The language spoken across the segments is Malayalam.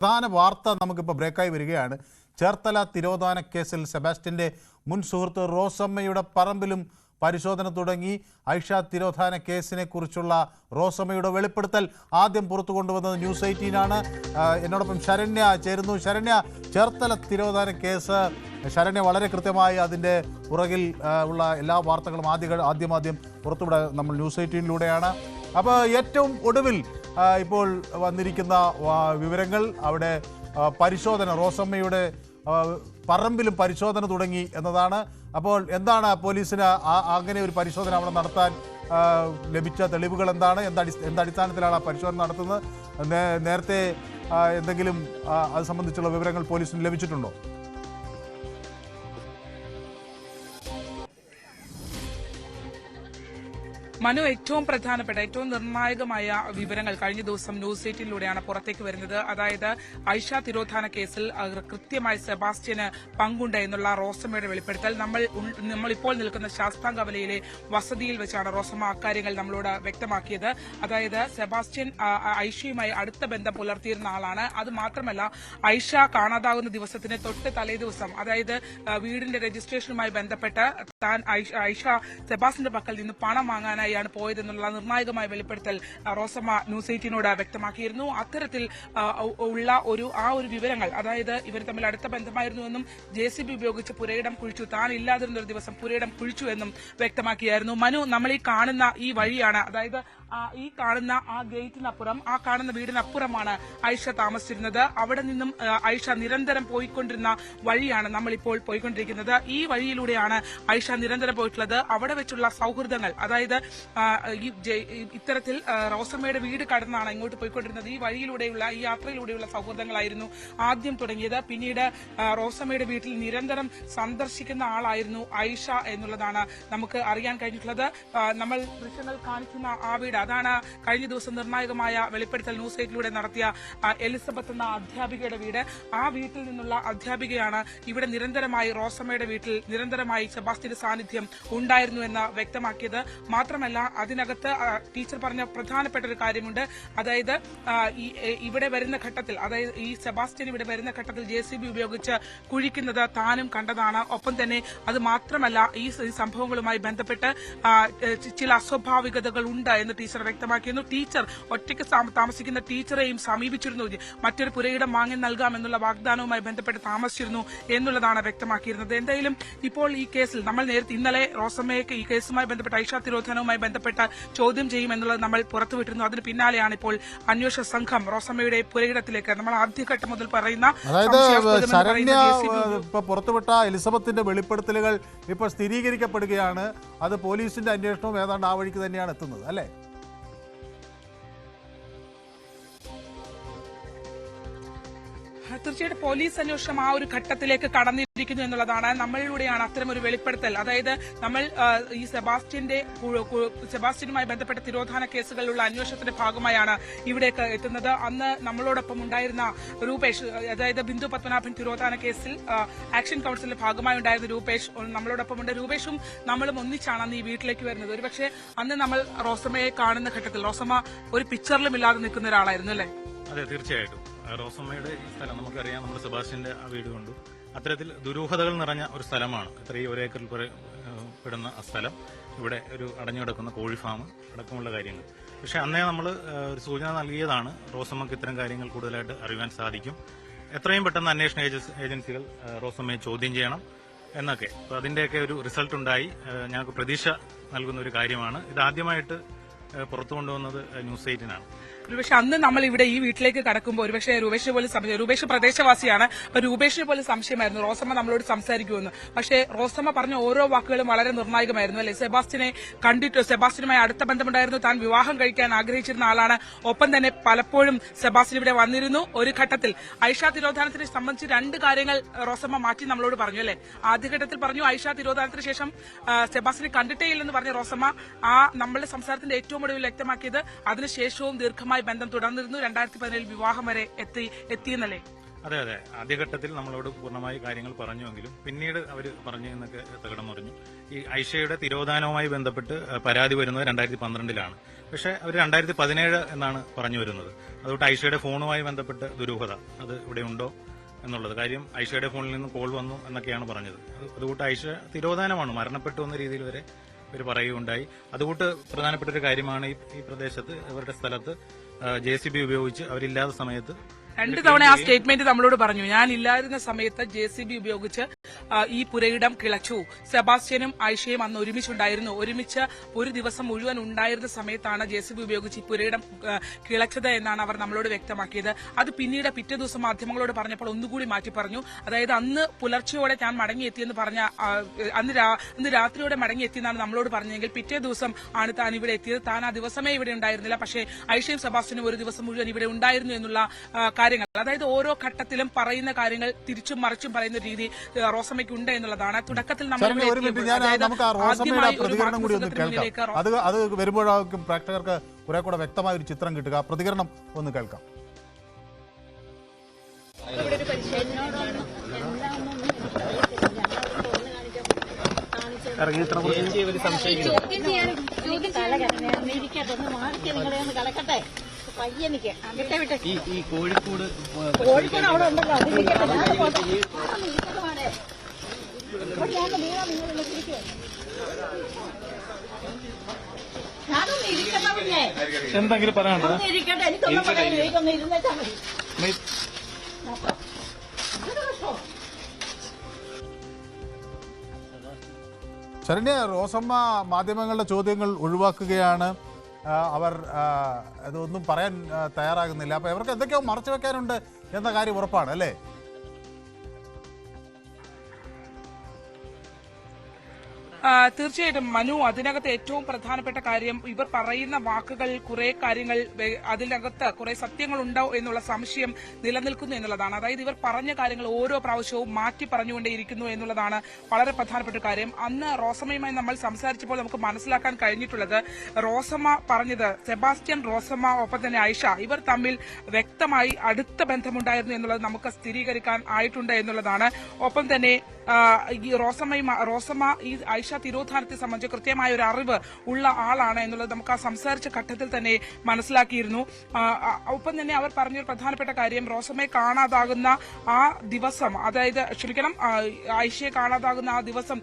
പ്രധാന വാർത്ത നമുക്കിപ്പോൾ ബ്രേക്കായി വരികയാണ്. ചേർത്തല തിരോധാന കേസിൽ സെബാസ്റ്റ്യൻ്റെ മുൻ സുഹൃത്ത് റോസമ്മയുടെ പറമ്പിലും പരിശോധന തുടങ്ങി. ഐഷ തിരോധാന കേസിനെ കുറിച്ചുള്ള റോസമ്മയുടെ വെളിപ്പെടുത്തൽ ആദ്യം പുറത്തു കൊണ്ടുവന്നത് ന്യൂസ് 18 എന്നോടൊപ്പം ശരണ്യ ചേരുന്നു. ശരണ്യ, ചേർത്തല തിരോധാന കേസ്, ശരണ്യ വളരെ കൃത്യമായി അതിൻ്റെ പുറകിൽ ഉള്ള എല്ലാ വാർത്തകളും ആദ്യം പുറത്തുവിടാൻ നമ്മൾ ന്യൂസ് 18-ലൂടെയാണ്. അപ്പോൾ ഏറ്റവും ഒടുവിൽ ഇപ്പോൾ വന്നിരിക്കുന്ന വിവരങ്ങൾ, അവിടെ പരിശോധന, റോസമ്മയുടെ പറമ്പിലും പരിശോധന തുടങ്ങി എന്നതാണ്. അപ്പോൾ എന്താണ് പോലീസിന് അങ്ങനെ ഒരു പരിശോധന അവിടെ നടത്താൻ ലഭിച്ച തെളിവുകൾ എന്താണ്? എന്തടിസ്ഥാനത്തിലാണ് ആ പരിശോധന നടത്തുന്നത്? നേരത്തെ എന്തെങ്കിലും അത് സംബന്ധിച്ചുള്ള വിവരങ്ങൾ പോലീസിന് ലഭിച്ചിട്ടുണ്ടോ? മനു, ഏറ്റവും പ്രധാനപ്പെട്ട ഏറ്റവും നിർണായകമായ വിവരങ്ങൾ കഴിഞ്ഞ ദിവസം ന്യൂസ് 18-ലൂടെയാണ് പുറത്തേക്ക് വരുന്നത്. അതായത് ഐഷ തിരോധാന കേസിൽ കൃത്യമായി സെബാസ്റ്റ്യന് പങ്കുണ്ട് എന്നുള്ള റോസമ്മയുടെ വെളിപ്പെടുത്തൽ. നമ്മളിപ്പോൾ നിൽക്കുന്ന ശാസ്താംകവലയിലെ വസതിയിൽ വെച്ചാണ് റോസമ്മ അക്കാര്യങ്ങൾ നമ്മളോട് വ്യക്തമാക്കിയത്. അതായത് സെബാസ്റ്റ്യൻ ഐഷയുമായി അടുത്ത ബന്ധം പുലർത്തിയിരുന്ന ആളാണ്. അത് മാത്രമല്ല, ഐഷ കാണാതാകുന്ന ദിവസത്തിന് തൊട്ട് തലേ ദിവസം, അതായത് വീടിന്റെ രജിസ്ട്രേഷനുമായി ബന്ധപ്പെട്ട് താൻ ഐഷ സെബാസ്റ്റ്യന്റെ പക്കൽ നിന്ന് പണം വാങ്ങാനായി ാണ് പോയതെന്നുള്ള നിർണായകമായ വെളിപ്പെടുത്തൽ റോസമ്മ ന്യൂസ് 18-നോട് വ്യക്തമാക്കിയിരുന്നു. അത്തരത്തിൽ ഉള്ള ഒരു വിവരങ്ങൾ, അതായത് ഇവർ തമ്മിൽ അടുത്ത ബന്ധമായിരുന്നുവെന്നും JCB ഉപയോഗിച്ച് പുരയിടം കുഴിച്ചു, താൻ ഇല്ലാതിരുന്ന ഒരു ദിവസം പുരയിടം കുഴിച്ചു എന്നും വ്യക്തമാക്കിയായിരുന്നു. മനു, നമ്മൾ ഈ കാണുന്ന ഈ വഴിയാണ്, അതായത് ഈ കാണുന്ന ആ ഗേറ്റിനപ്പുറം, ആ കാണുന്ന വീടിനപ്പുറമാണ് ഐഷ താമസിച്ചിരുന്നത്. അവിടെ നിന്നും ഐഷ നിരന്തരം പോയിക്കൊണ്ടിരുന്ന വഴിയാണ് നമ്മളിപ്പോൾ പോയിക്കൊണ്ടിരിക്കുന്നത്. ഈ വഴിയിലൂടെയാണ് ഐഷ നിരന്തരം പോയിട്ടുള്ളത്. അവിടെ വെച്ചുള്ള സൗഹൃദങ്ങൾ, അതായത് ഇത്തരത്തിൽ റോസമ്മയുടെ വീട് കടന്നാണ് ഇങ്ങോട്ട് പോയിക്കൊണ്ടിരുന്നത്. ഈ വഴിയിലൂടെയുള്ള, ഈ യാത്രയിലൂടെയുള്ള സൗഹൃദങ്ങളായിരുന്നു ആദ്യം തുടങ്ങിയത്. പിന്നീട് റോസമ്മയുടെ വീട്ടിൽ നിരന്തരം സന്ദർശിക്കുന്ന ആളായിരുന്നു ഐഷ എന്നുള്ളതാണ് നമുക്ക് അറിയാൻ കഴിഞ്ഞിട്ടുള്ളത്. നമ്മൾ ദൃശ്യങ്ങൾ കാണിക്കുന്ന ആ വീട്, അതാണ് കഴിഞ്ഞ ദിവസം നിർണായകമായ വെളിപ്പെടുത്തൽ ന്യൂസ് 18-ലൂടെ നടത്തിയ എലിസബത്ത് എന്ന അധ്യാപികയുടെ വീട്. ആ വീട്ടിൽ നിന്നുള്ള അധ്യാപികയാണ് ഇവിടെ നിരന്തരമായി റോസമ്മയുടെ വീട്ടിൽ നിരന്തരമായി സെബാസ്റ്റ്യന്റെ സാന്നിധ്യം ഉണ്ടായിരുന്നു എന്ന് വ്യക്തമാക്കിയത്. മാത്രമല്ല, അതിനകത്ത് ടീച്ചർ പറഞ്ഞ പ്രധാനപ്പെട്ട ഒരു കാര്യമുണ്ട്. അതായത് ഇവിടെ വരുന്ന ഘട്ടത്തിൽ, അതായത് ഈ സെബാസ്റ്റ്യൻ ഇവിടെ വരുന്ന ഘട്ടത്തിൽ JCB ഉപയോഗിച്ച് കുഴിക്കുന്നത് താനും കണ്ടതാണ്. ഒപ്പം തന്നെ അത് മാത്രമല്ല, ഈ സംഭവങ്ങളുമായി ബന്ധപ്പെട്ട് ചില അസ്വാഭാവികതകൾ ഉണ്ട് എന്ന് ടീച്ചർ വ്യക്തമാക്കിയിരുന്നു. ടീച്ചർ ഒറ്റയ്ക്ക് താമസിക്കുന്ന ടീച്ചറെയും സമീപിച്ചിരുന്നു, മറ്റൊരു പുരയിടം വാങ്ങി നൽകാമെന്നുള്ള വാഗ്ദാനവുമായി ബന്ധപ്പെട്ട് താമസിച്ചിരുന്നു എന്നുള്ളതാണ് വ്യക്തമാക്കിയിരുന്നത്. എന്തായാലും ഇപ്പോൾ ഈ കേസിൽ നമ്മൾ നേരത്തെ ഇന്നലെ റോസമ്മയ്ക്ക് ഈ കേസുമായി ബന്ധപ്പെട്ട് ഐഷ തിരോധാനവുമായി ബന്ധപ്പെട്ട് ചോദ്യം ചെയ്യുമെന്നുള്ളത് നമ്മൾ പുറത്തുവിട്ടിരുന്നു. അതിന് പിന്നാലെയാണ് ഇപ്പോൾ അന്വേഷണ സംഘം റോസമ്മയുടെ പുരയിടത്തിലേക്ക്, നമ്മൾ ആദ്യഘട്ടം മുതൽ പറയുന്ന, ഇപ്പൊ പുറത്തുവിട്ട എലിസബത്തിന്റെ വെളിപ്പെടുത്തലുകൾ ഇപ്പോൾ സ്ഥിരീകരിക്കപ്പെടുകയാണ്. അത് പോലീസിന്റെ അന്വേഷണവും ഏതാണ്ട് ആ വഴിക്ക് തന്നെയാണ് എത്തുന്നത്, അല്ലേ? തീർച്ചയായിട്ടും പോലീസ് അന്വേഷണം ആ ഒരു ഘട്ടത്തിലേക്ക് കടന്നിരിക്കുന്നു എന്നുള്ളതാണ്. നമ്മളിലൂടെയാണ് അത്തരമൊരു വെളിപ്പെടുത്തൽ, അതായത് നമ്മൾ ഈ സെബാസ്റ്റ്യനുമായി ബന്ധപ്പെട്ട തിരോധാന കേസുകളിലുള്ള അന്വേഷണത്തിന്റെ ഭാഗമായാണ് ഇവിടേക്ക് എത്തുന്നത്. അന്ന് നമ്മളോടൊപ്പം ഉണ്ടായിരുന്ന രൂപേഷ്, അതായത് ബിന്ദു പത്മനാഭൻ തിരോധാന കേസിൽ ആക്ഷൻ കൌൺസിലിന്റെ ഭാഗമായി ഉണ്ടായിരുന്ന രൂപേഷ് നമ്മളോടൊപ്പം ഉണ്ട്. രൂപേഷും നമ്മളും ഒന്നിച്ചാണ് അന്ന് ഈ വീട്ടിലേക്ക് വരുന്നത്. ഒരുപക്ഷെ അന്ന് നമ്മൾ റോസമ്മയെ കാണുന്ന ഘട്ടത്തിൽ റോസമ്മ ഒരു പിക്ചറിലും ഇല്ലാതെ നിൽക്കുന്ന ഒരാളായിരുന്നു, അല്ലേ? അതെ, തീർച്ചയായിട്ടും. റോസമ്മയുടെ ഈ സ്ഥലം നമുക്കറിയാം, നമ്മുടെ സെബാസ്റ്റ്യന്റെ ആ വീട് കൊണ്ടു അത്തരത്തിൽ ദുരൂഹതകൾ നിറഞ്ഞ ഒരു സ്ഥലമാണ്. ഇത്രയും 1 ഏക്കറിൽ പെടുന്ന ആ സ്ഥലം, ഇവിടെ ഒരു അടഞ്ഞുകിടക്കുന്ന കോഴി ഫാം അടക്കമുള്ള കാര്യങ്ങൾ. പക്ഷെ അന്നേ നമ്മൾ ഒരു സൂചന നൽകിയതാണ്, റോസമ്മക്ക് ഇത്തരം കാര്യങ്ങൾ കൂടുതലായിട്ട് അറിയാൻ സാധിക്കും, എത്രയും പെട്ടെന്ന് അന്വേഷണ ഏജൻസികൾ റോസമ്മയെ ചോദ്യം ചെയ്യണം എന്നൊക്കെ. അപ്പോൾ അതിന്റെയൊക്കെ ഒരു റിസൾട്ട് ഉണ്ടായി. ഞങ്ങൾക്ക് പ്രതീക്ഷ നൽകുന്ന ഒരു കാര്യമാണ്. ഇതാദ്യമായിട്ട് പുറത്തു കൊണ്ടുവന്നത് ന്യൂസ് 18-നാണ്. ഒരുപക്ഷെ അന്ന് നമ്മൾ ഇവിടെ ഈ വീട്ടിലേക്ക് കടക്കുമ്പോൾ ഒരുപക്ഷെ രൂപേഷിന് പോലും സംശയം, രൂപേഷ് പ്രദേശവാസിയാണ്, അപ്പൊ രൂപേഷിന് പോലും സംശയമായിരുന്നു റോസമ്മ നമ്മളോട് സംസാരിക്കുമെന്ന്. പക്ഷേ റോസമ്മ പറഞ്ഞ ഓരോ വാക്കുകളും വളരെ നിർണായകമായിരുന്നു, അല്ലെ? സെബാസ്റ്റ്യനെ കണ്ടിട്ട് സെബാസ്റ്റ്യനുമായി അടുത്ത ബന്ധമുണ്ടായിരുന്നു, താൻ വിവാഹം കഴിക്കാൻ ആഗ്രഹിച്ചിരുന്ന ആളാണ്. ഒപ്പം തന്നെ പലപ്പോഴും സെബാസ്റ്റ്യൻ ഇവിടെ വന്നിരുന്നു. ഒരു ഘട്ടത്തിൽ ഐഷ തിരോധാനത്തിനെ സംബന്ധിച്ച് 2 കാര്യങ്ങൾ റോസമ്മ മാറ്റി നമ്മളോട് പറഞ്ഞു, അല്ലെ? ആദ്യഘട്ടത്തിൽ പറഞ്ഞു ഐഷ തിരോധാനത്തിന് ശേഷം സെബാസ്റ്റ്യനെ കണ്ടിട്ടേ ഇല്ലെന്ന് പറഞ്ഞ റോസമ്മ നമ്മളുടെ സംസാരത്തിന്റെ ഏറ്റവും ഒടുവിൽ വ്യക്തമാക്കിയത് അതിനുശേഷവും ദീർഘമായി ബന്ധം തുടർന്നിരുന്നു, 2017 വിവാഹം വരെ എത്തിയെന്നല്ലേ? അതെ അതെ, ആദ്യഘട്ടത്തിൽ നമ്മളോട് പൂർണ്ണമായി കാര്യങ്ങൾ പറഞ്ഞുവെങ്കിലും പിന്നീട് അവർ പറഞ്ഞു എന്നൊക്കെ തകിടം മറിഞ്ഞു. ഈ ഐഷയുടെ തിരോധാനവുമായി ബന്ധപ്പെട്ട് പരാതി വരുന്നത് 2012-ലാണ്. പക്ഷേ അവർ 2017 എന്നാണ് പറഞ്ഞു വരുന്നത്. അതുകൊണ്ട് ഐഷയുടെ ഫോണുമായി ബന്ധപ്പെട്ട് ദുരൂഹത അത് ഇവിടെ ഉണ്ടോ എന്നുള്ളത്. കാര്യം ഐഷയുടെ ഫോണിൽ നിന്ന് കോൾ വന്നു എന്നൊക്കെയാണ് പറഞ്ഞത്. അതുകൊണ്ട് ഐഷ തിരോധാനമാണ്, മരണപ്പെട്ടു എന്ന രീതിയിൽ വരെ ഇവർ പറയുകയുണ്ടായി. അതുകൊണ്ട് പ്രധാനപ്പെട്ട ഒരു കാര്യമാണ് ഈ പ്രദേശത്ത് ഇവരുടെ സ്ഥലത്ത് JCB ഉപയോഗിച്ച് അവരില്ലാത്ത സമയത്ത് 2 തവണ ആ സ്റ്റേറ്റ്മെന്റ് നമ്മളോട് പറഞ്ഞു. ഞാൻ ഇല്ലായിരുന്ന സമയത്ത് JCB ഉപയോഗിച്ച് ഈ പുരയിടം കിളച്ചു. സെബാസ്റ്റ്യനും ഐഷയും അന്ന് ഒരുമിച്ചുണ്ടായിരുന്നു. ഒരുമിച്ച് ഒരു ദിവസം മുഴുവൻ ഉണ്ടായിരുന്ന സമയത്താണ് JCB ഉപയോഗിച്ച് ഈ പുരയിടം കിളച്ചത് എന്നാണ് അവർ നമ്മളോട് വ്യക്തമാക്കിയത്. അത് പിന്നീട് പിറ്റേ ദിവസം മാധ്യമങ്ങളോട് പറഞ്ഞപ്പോൾ ഒന്നുകൂടി മാറ്റി പറഞ്ഞു. അതായത് അന്ന് പുലർച്ചെയോടെ ഞാൻ മടങ്ങിയെത്തിയെന്ന് പറഞ്ഞ അന്ന് രാത്രിയോടെ മടങ്ങിയെത്തിയെന്നാണ് നമ്മളോട് പറഞ്ഞെങ്കിൽ പിറ്റേ ദിവസം ആണ് താൻ ഇവിടെ എത്തിയത്. താൻ ആ ദിവസമേ ഇവിടെ ഉണ്ടായിരുന്നില്ല. പക്ഷേ ഐഷയും സെബാസ്റ്റ്യനും ഒരു ദിവസം മുഴുവൻ ഇവിടെ ഉണ്ടായിരുന്നു എന്നുള്ള കാര്യങ്ങൾ, അതായത് ഓരോ ഘട്ടത്തിലും പറയുന്ന കാര്യങ്ങൾ തിരിച്ചും മറിച്ചും പറയുന്ന രീതി റോസമ്മയ്ക്ക് ഉണ്ട് എന്നുള്ളതാണ്. തുടക്കത്തിൽ നമുക്ക് ആ റോസമ്മയുടെ പ്രതികരണം കൂടി ഒന്ന് കേൾക്കാം. അത് വരുമ്പോഴായിരിക്കും പ്രേക്ഷകർക്ക് കുറെ കൂടെ വ്യക്തമായ ഒരു ചിത്രം കിട്ടുക. ആ പ്രതികരണം ഒന്ന് കേൾക്കാം. പയ്യനിക്ക് ഈ കോഴിക്കോട് അവിടെ ഉണ്ടല്ലോ, എന്തെങ്കിലും പറയാനുണ്ടോ? എനിക്കൊന്ന് ഇരുന്നേച്ചാ മതി. ശരണ്യ, റോസമ്മ മാധ്യമങ്ങളുടെ ചോദ്യങ്ങൾ ഒഴിവാക്കുകയാണ്. അവർ അതൊന്നും പറയാൻ തയ്യാറാകുന്നില്ല. അപ്പോൾ ഇവർക്ക് എന്തൊക്കെയോ മറച്ചു വെക്കാനുണ്ട് എന്ന കാര്യം ഉറപ്പാണ് അല്ലേ? തീർച്ചയായിട്ടും മനു, അതിനകത്ത് ഏറ്റവും പ്രധാനപ്പെട്ട കാര്യം ഇവർ പറയുന്ന വാക്കുകൾ കുറെ കാര്യങ്ങൾ അതിനകത്ത് കുറെ സത്യങ്ങളുണ്ടോ എന്നുള്ള സംശയം നിലനിൽക്കുന്നു എന്നുള്ളതാണ്. അതായത് ഇവർ പറഞ്ഞ കാര്യങ്ങൾ ഓരോ പ്രാവശ്യവും മാറ്റി പറഞ്ഞുകൊണ്ടേയിരിക്കുന്നു എന്നുള്ളതാണ് വളരെ പ്രധാനപ്പെട്ട കാര്യം. അന്ന് റോസമ്മയുമായി നമ്മൾ സംസാരിച്ചപ്പോൾ നമുക്ക് മനസ്സിലാക്കാൻ കഴിഞ്ഞിട്ടുള്ളത്, റോസമ്മ പറഞ്ഞത് സെബാസ്റ്റ്യൻ, റോസമ്മ ഒപ്പം തന്നെ ഐഷ ഇവർ തമ്മിൽ വ്യക്തമായി അടുത്ത ബന്ധമുണ്ടായിരുന്നു എന്നുള്ളത് നമുക്ക് സ്ഥിരീകരിക്കാൻ ആയിട്ടുണ്ട് എന്നുള്ളതാണ്. ഒപ്പം തന്നെ ഈ റോസമ്മ ഈ ഐഷ തിരോധാനത്തെ സംബന്ധിച്ച് കൃത്യമായ ഒരു അറിവ് ഉള്ള ആളാണ് എന്നുള്ളത് നമുക്ക് ആ സംസാരിച്ച ഘട്ടത്തിൽ തന്നെ മനസ്സിലാക്കിയിരുന്നു. ഒപ്പം തന്നെ അവർ പറഞ്ഞൊരു പ്രധാനപ്പെട്ട കാര്യം, റോസമ്മയെ കാണാതാകുന്ന ആ ദിവസം, അതായത് ക്ഷമിക്കണം, ഐഷയെ കാണാതാകുന്ന ആ ദിവസം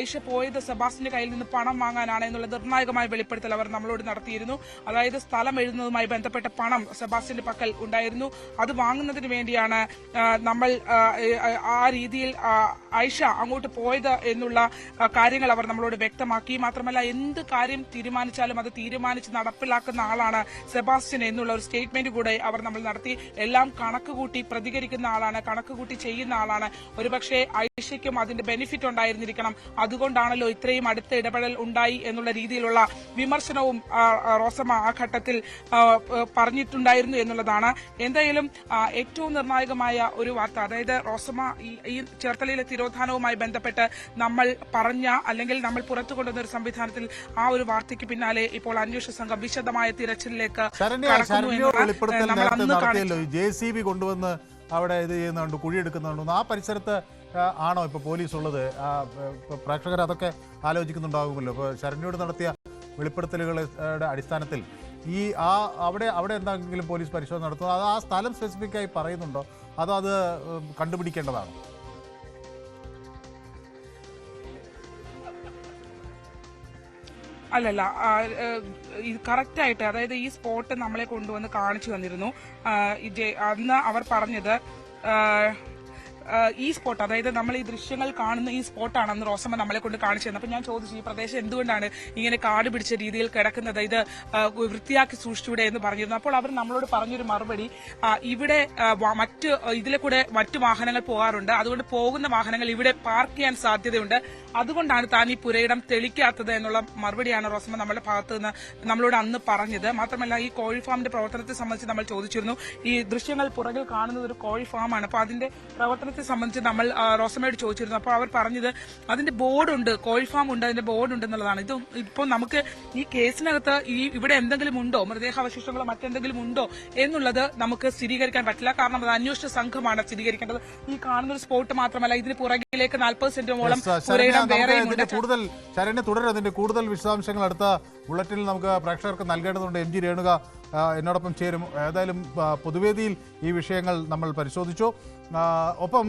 ഐഷ പോയത് സെബാസ്റ്റ്യന്റെ കയ്യിൽ നിന്ന് പണം വാങ്ങാനാണ് എന്നുള്ള നിർണായകമായ വെളിപ്പെടുത്തൽ അവർ നമ്മളോട് നടത്തിയിരുന്നു. അതായത് സ്ഥലം എഴുതുന്നതുമായി ബന്ധപ്പെട്ട പണം സെബാസ്റ്റ്യന്റെ പക്കൽ ഉണ്ടായിരുന്നു. അത് വാങ്ങുന്നതിന് വേണ്ടിയാണ് നമ്മൾ ആ രീതിയിൽ ഐഷ അങ്ങോട്ട് പോയത് എന്നുള്ള കാര്യങ്ങൾ അവർ നമ്മളോട് വ്യക്തമാക്കി. മാത്രമല്ല, എന്ത് കാര്യം തീരുമാനിച്ചാലും അത് തീരുമാനിച്ച് നടപ്പിലാക്കുന്ന ആളാണ് സെബാസ്റ്റ്യൻ എന്നുള്ള ഒരു സ്റ്റേറ്റ്മെന്റ് കൂടെ അവർ നമ്മൾ നടത്തി. എല്ലാം കണക്കുകൂട്ടി പ്രതികരിക്കുന്ന ആളാണ്, കണക്കുകൂട്ടി ചെയ്യുന്ന ആളാണ്. ഒരുപക്ഷെ ഐഷയ്ക്കും അതിന്റെ ബെനിഫിറ്റ് ഉണ്ടായിരുന്നിരിക്കണം, അതുകൊണ്ടാണല്ലോ ഇത്രയും അടുത്ത ഇടപെടൽ ഉണ്ടായി എന്നുള്ള രീതിയിലുള്ള വിമർശനവും റോസമ്മ ആ ഘട്ടത്തിൽ പറഞ്ഞിട്ടുണ്ടായിരുന്നു എന്നുള്ളതാണ്. എന്തായാലും ഏറ്റവും നിർണായകമായ ഒരു വാർത്ത, അതായത് റോസമ്മ ഈ ചേർത്തലയിലെ തിരോധാനവുമായി ബന്ധപ്പെട്ട് നമ്മൾ പറഞ്ഞ അല്ലെങ്കിൽ നമ്മൾ പുറത്തു കൊണ്ടുവന്ന ഒരു സംവിധാനത്തിൽ ആ ഒരു വാർത്തയ്ക്ക് പിന്നാലെ ഇപ്പോൾ അന്വേഷണ സംഘം വിശദമായ തിരച്ചിലിലേക്ക് JCB കൊണ്ടുവന്ന് അവിടെ ഇത് ചെയ്യുന്നുണ്ട്, കുഴിയെടുക്കുന്നുണ്ട്. ആ പരിസരത്ത് ആണോ ഇപ്പൊ പോലീസ് ഉള്ളത്? പ്രേക്ഷകർ അതൊക്കെ ആലോചിക്കുന്നുണ്ടാകുമല്ലോ. ഇപ്പോൾ ശരണ്യോട് നടത്തിയ വെളിപ്പെടുത്തലുകളുടെ അടിസ്ഥാനത്തിൽ ഈ അവിടെ എന്തെങ്കിലും പോലീസ് പരിശോധന നടത്തുന്നു? അത് ആ സ്ഥലം സ്പെസിഫിക് ആയി പറയുന്നുണ്ടോ, അതോ അത് കണ്ടുപിടിക്കേണ്ടതാണോ? അല്ലല്ല, ഇത് കറക്റ്റായിട്ട്, അതായത് ഈ സ്പോട്ട് നമ്മളെ കൊണ്ടുവന്ന് കാണിച്ചു തന്നിരുന്നു. അന്ന് അവർ പറഞ്ഞത് ഈ സ്പോട്ട്, അതായത് നമ്മൾ ഈ ദൃശ്യങ്ങൾ കാണുന്ന ഈ സ്പോട്ടാണ് അന്ന് റോസമ്മ നമ്മളെ കൊണ്ട് കാണിച്ചു തന്നെ. അപ്പൊ ഞാൻ ചോദിച്ചു, ഈ പ്രദേശം എന്തുകൊണ്ടാണ് ഇങ്ങനെ കാട് പിടിച്ച രീതിയിൽ കിടക്കുന്നത്, ഇത് വൃത്തിയാക്കി സൂക്ഷിച്ചൂടെ എന്ന് പറഞ്ഞിരുന്നു. അപ്പോൾ അവർ നമ്മളോട് പറഞ്ഞൊരു മറുപടി, ഇവിടെ ഇതിലെ കൂടെ മറ്റു വാഹനങ്ങൾ പോകാറുണ്ട്, അതുകൊണ്ട് പോകുന്ന വാഹനങ്ങൾ ഇവിടെ പാർക്ക് ചെയ്യാൻ സാധ്യതയുണ്ട്, അതുകൊണ്ടാണ് താൻ ഈ പുരയിടം തെളിക്കാത്തത് എന്നുള്ള മറുപടിയാണ് റോസമ്മ നമ്മുടെ ഭാഗത്ത് നിന്ന് നമ്മളോട് അന്ന് പറഞ്ഞത്. മാത്രമല്ല, ഈ കോഴി ഫാമിന്റെ പ്രവർത്തനത്തെ സംബന്ധിച്ച് നമ്മൾ ചോദിച്ചിരുന്നു. ഈ ദൃശ്യങ്ങൾ പുറകിൽ കാണുന്നത് ഒരു കോഴി ഫാമാണ്. അപ്പൊ അതിന്റെ പ്രവർത്തനത്തെ സ്ഥലത്തെ സംബന്ധിച്ച് നമ്മൾ റോസമ്മയോട് ചോദിച്ചിരുന്നു. അപ്പോൾ അവർ പറഞ്ഞത് അതിന്റെ ബോർഡുണ്ട്, കോഴി ഫാം ഉണ്ട്, അതിന്റെ ബോർഡ് ഉണ്ട് എന്നുള്ളതാണ്. ഇത് ഇപ്പോൾ നമുക്ക് ഈ കേസിനകത്ത് ഇവിടെ എന്തെങ്കിലും ഉണ്ടോ, മൃതദേഹാവശിഷ്ടങ്ങളോ മറ്റെന്തെങ്കിലും ഉണ്ടോ എന്നുള്ളത് നമുക്ക് സ്ഥിരീകരിക്കാൻ പറ്റില്ല. കാരണം അത് അന്വേഷണ സംഘമാണ് സ്ഥിരീകരിക്കേണ്ടത്. ഈ കാണുന്ന ഒരു സ്പോട്ട് മാത്രമല്ല, ഇതിന് പുറകിലേക്ക് 40 സെന്റോളം പുരയിടം വേറെയുമുണ്ട്. അതിന്റെ കൂടുതൽ വിശദാംശങ്ങൾ അടുത്ത ബുള്ളറ്റിനിൽ നമുക്ക് പ്രേക്ഷകർക്ക് നൽകേണ്ടതുണ്ട്. MG രേണുക എന്നോടൊപ്പം ചേരും. ഏതായാലും പൊതുവേദിയിൽ ഈ വിഷയങ്ങൾ നമ്മൾ പരിശോധിച്ചു. ഒപ്പം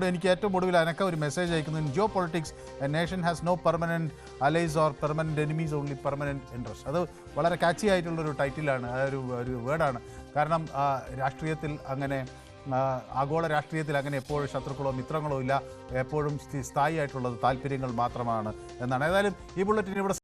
എനിക്ക് ഏറ്റവും ഒടുവിൽ അനക്ക ഒരു മെസ്സേജ് അയക്കുന്നു. In geopolitics a nation has no permanent allies or permanent enemies, only permanent interest. അത് വളരെ കാച്ചി ആയിട്ടുള്ളൊരു ടൈറ്റിലാണ്, ഒരു വേർഡാണ്. കാരണം രാഷ്ട്രീയത്തിൽ അങ്ങനെ ആഗോള രാഷ്ട്രീയത്തിൽ അങ്ങനെ എപ്പോഴും ശത്രുക്കളോ മിത്രങ്ങളോ ഇല്ല. എപ്പോഴും സ്ഥായി ആയിട്ടുള്ളത് താല്പര്യങ്ങൾ മാത്രമാണ് എന്നാണ്. ഏതായാലും ഈ ബുള്ളറ്റിൻ ഇവിടെ